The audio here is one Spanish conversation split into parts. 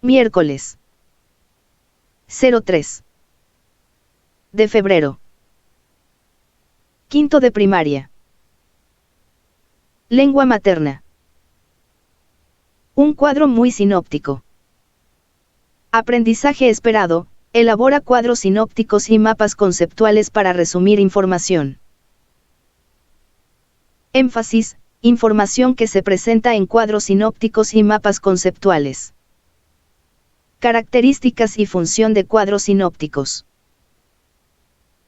Miércoles 03 de febrero. Quinto de primaria. Lengua materna. Un cuadro muy sinóptico. Aprendizaje esperado. Elabora cuadros sinópticos y mapas conceptuales para resumir información. Énfasis, información que se presenta en cuadros sinópticos y mapas conceptuales. Características y función de cuadros sinópticos.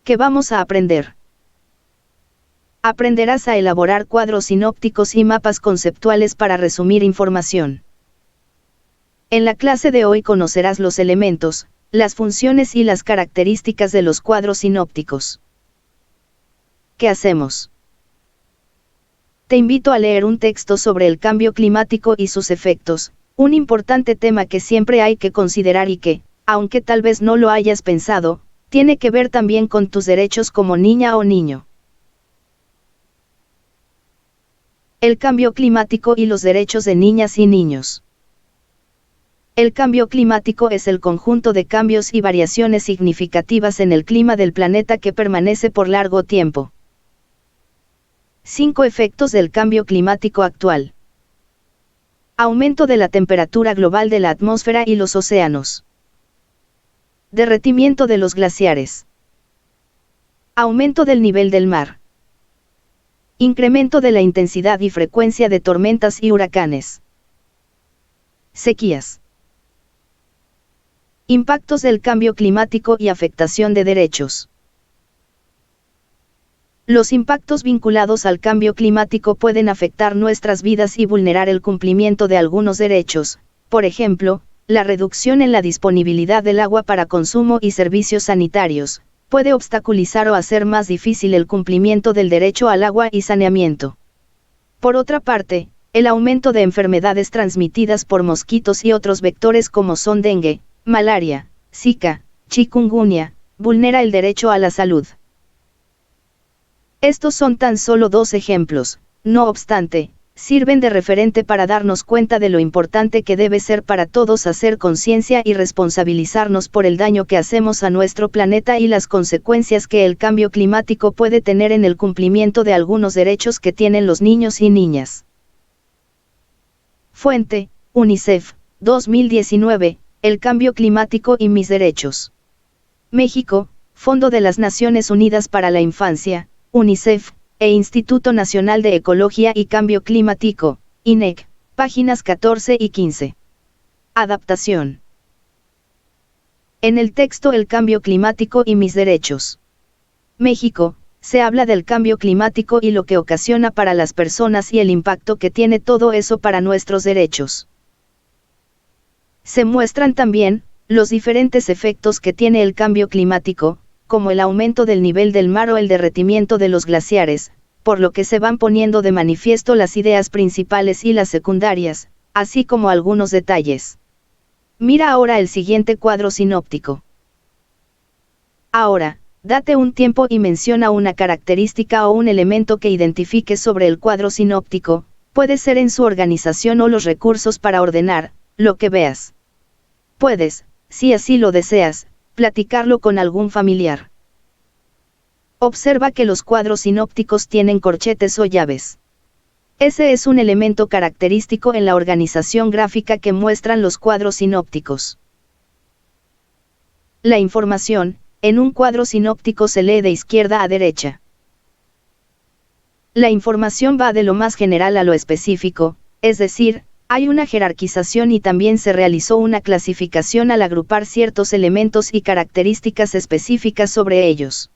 ¿Qué vamos a aprender? Aprenderás a elaborar cuadros sinópticos y mapas conceptuales para resumir información. En la clase de hoy conocerás los elementos, las funciones y las características de los cuadros sinópticos. ¿Qué hacemos? Te invito a leer un texto sobre el cambio climático y sus efectos, un importante tema que siempre hay que considerar y que, aunque tal vez no lo hayas pensado, tiene que ver también con tus derechos como niña o niño. El cambio climático y los derechos de niñas y niños. El cambio climático es el conjunto de cambios y variaciones significativas en el clima del planeta que permanece por largo tiempo. 5 efectos del cambio climático actual. Aumento de la temperatura global de la atmósfera y los océanos. Derretimiento de los glaciares. Aumento del nivel del mar. Incremento de la intensidad y frecuencia de tormentas y huracanes. Sequías. Impactos del cambio climático y afectación de derechos. Los impactos vinculados al cambio climático pueden afectar nuestras vidas y vulnerar el cumplimiento de algunos derechos, por ejemplo, la reducción en la disponibilidad del agua para consumo y servicios sanitarios, puede obstaculizar o hacer más difícil el cumplimiento del derecho al agua y saneamiento. Por otra parte, el aumento de enfermedades transmitidas por mosquitos y otros vectores como son dengue, malaria, zika, chikungunya, vulnera el derecho a la salud. Estos son tan solo 2 ejemplos, no obstante, sirven de referente para darnos cuenta de lo importante que debe ser para todos hacer conciencia y responsabilizarnos por el daño que hacemos a nuestro planeta y las consecuencias que el cambio climático puede tener en el cumplimiento de algunos derechos que tienen los niños y niñas. Fuente, UNICEF, 2019, El cambio climático y mis derechos. México, Fondo de las Naciones Unidas para la Infancia, UNICEF, e Instituto Nacional de Ecología y Cambio Climático, INEC, páginas 14 y 15. Adaptación. En el texto El cambio climático y mis derechos. México, se habla del cambio climático y lo que ocasiona para las personas y el impacto que tiene todo eso para nuestros derechos. Se muestran también, los diferentes efectos que tiene el cambio climático, como el aumento del nivel del mar o el derretimiento de los glaciares, por lo que se van poniendo de manifiesto las ideas principales y las secundarias, así como algunos detalles. Mira ahora el siguiente cuadro sinóptico. Ahora, date un tiempo y menciona una característica o un elemento que identifiques sobre el cuadro sinóptico, puede ser en su organización o los recursos para ordenar, lo que veas. Puedes, si así lo deseas, platicarlo con algún familiar. Observa que los cuadros sinópticos tienen corchetes o llaves. Ese es un elemento característico en la organización gráfica que muestran los cuadros sinópticos. La información, en un cuadro sinóptico se lee de izquierda a derecha. La información va de lo más general a lo específico, es decir, hay una jerarquización y también se realizó una clasificación al agrupar ciertos elementos y características específicas sobre ellos.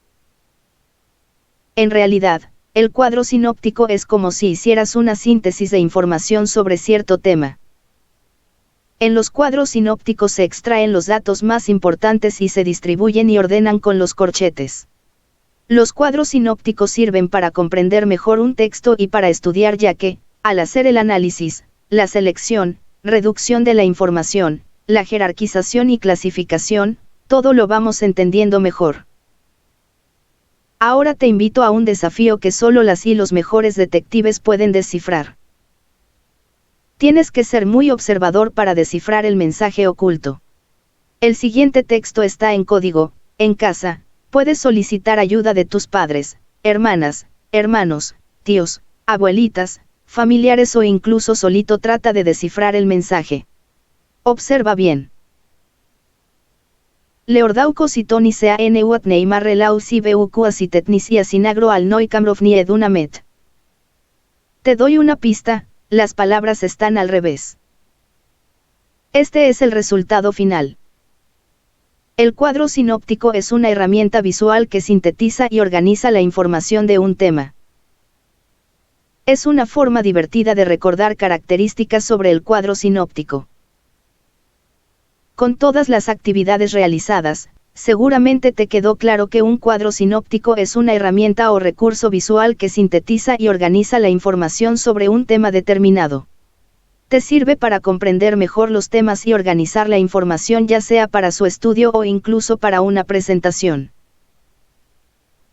En realidad, el cuadro sinóptico es como si hicieras una síntesis de información sobre cierto tema. En los cuadros sinópticos se extraen los datos más importantes y se distribuyen y ordenan con los corchetes. Los cuadros sinópticos sirven para comprender mejor un texto y para estudiar, ya que, al hacer el análisis, la selección, reducción de la información, la jerarquización y clasificación, todo lo vamos entendiendo mejor. Ahora te invito a un desafío que solo las y los mejores detectives pueden descifrar. Tienes que ser muy observador para descifrar el mensaje oculto. El siguiente texto está en código. En casa, puedes solicitar ayuda de tus padres, hermanas, hermanos, tíos, abuelitas, familiares o incluso solito trata de descifrar el mensaje. Observa bien. Leordauco sitoni sea neuat neymar relau si beucu asitetnisia sinagro al noicamrovni edunamet. Te doy una pista, las palabras están al revés. Este es el resultado final. El cuadro sinóptico es una herramienta visual que sintetiza y organiza la información de un tema. Es una forma divertida de recordar características sobre el cuadro sinóptico. Con todas las actividades realizadas, seguramente te quedó claro que un cuadro sinóptico es una herramienta o recurso visual que sintetiza y organiza la información sobre un tema determinado. Te sirve para comprender mejor los temas y organizar la información, ya sea para su estudio o incluso para una presentación.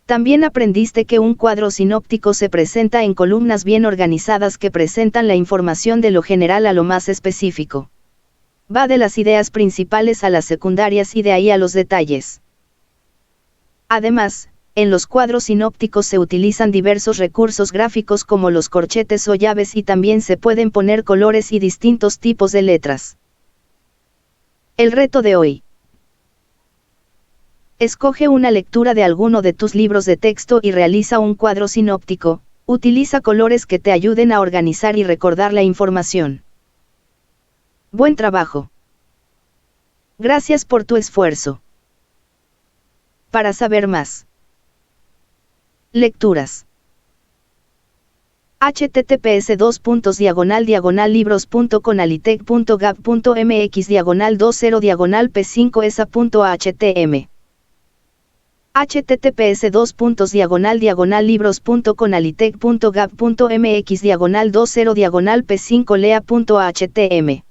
También aprendiste que un cuadro sinóptico se presenta en columnas bien organizadas que presentan la información de lo general a lo más específico. Va de las ideas principales a las secundarias y de ahí a los detalles. Además, en los cuadros sinópticos se utilizan diversos recursos gráficos como los corchetes o llaves y también se pueden poner colores y distintos tipos de letras. El reto de hoy. Escoge una lectura de alguno de tus libros de texto y realiza un cuadro sinóptico. Utiliza colores que te ayuden a organizar y recordar la información. Buen trabajo. Gracias por tu esfuerzo. Para saber más. Lecturas. https://libros.conalitec.gab.mx/20-p5esa.htm https://libros.conalitec.gab.mx/20-p5lea.htm